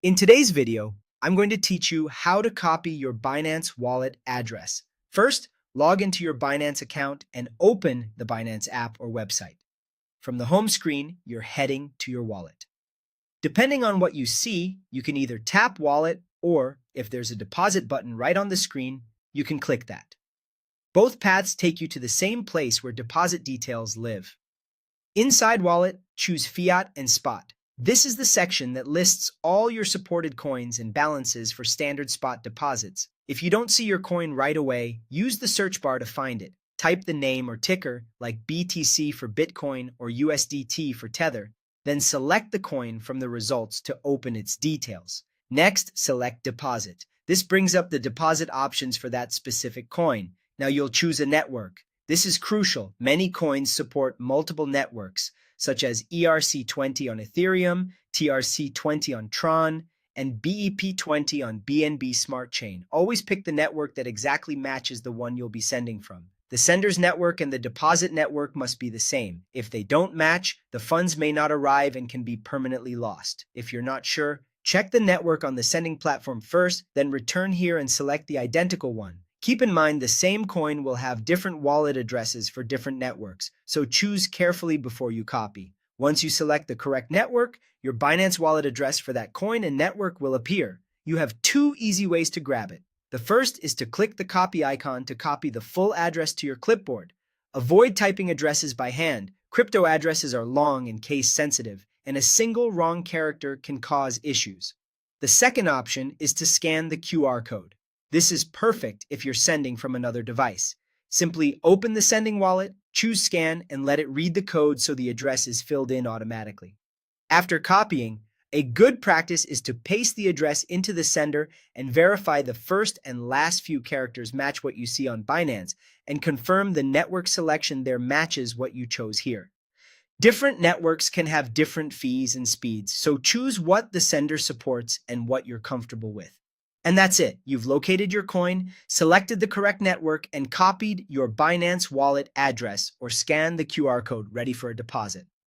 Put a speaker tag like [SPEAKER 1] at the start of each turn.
[SPEAKER 1] In today's video, I'm going to teach you how to copy your Binance wallet address. First, log into your Binance account and open the Binance app or website. From the home screen, you're heading to your wallet. Depending on what you see, you can either tap Wallet or, if there's a deposit button right on the screen, you can click that. Both paths take you to the same place where deposit details live. Inside Wallet, choose Fiat and Spot. This is the section that lists all your supported coins and balances for standard spot deposits. If you don't see your coin right away, use the search bar to find it. Type the name or ticker, like BTC for Bitcoin or USDT for Tether, then select the coin from the results to open its details. Next, select Deposit. This brings up the deposit options for that specific coin. Now you'll choose a network. This is crucial. Many coins support multiple networks, such as ERC20 on Ethereum, TRC20 on Tron, and BEP20 on BNB Smart Chain. Always pick the network that exactly matches the one you'll be sending from. The sender's network and the deposit network must be the same. If they don't match, the funds may not arrive and can be permanently lost. If you're not sure, check the network on the sending platform first, then return here and select the identical one. Keep in mind the same coin will have different wallet addresses for different networks, so choose carefully before you copy. Once you select the correct network, your Binance wallet address for that coin and network will appear. You have two easy ways to grab it. The first is to click the copy icon to copy the full address to your clipboard. Avoid typing addresses by hand. Crypto addresses are long and case sensitive, and a single wrong character can cause issues. The second option is to scan the QR code. This is perfect if you're sending from another device. Simply open the sending wallet, choose Scan, and let it read the code so the address is filled in automatically. After copying, a good practice is to paste the address into the sender and verify the first and last few characters match what you see on Binance and confirm the network selection there matches what you chose here. Different networks can have different fees and speeds, so choose what the sender supports and what you're comfortable with. And that's it. You've located your coin, selected the correct network, and copied your Binance wallet address or scanned the QR code ready for a deposit.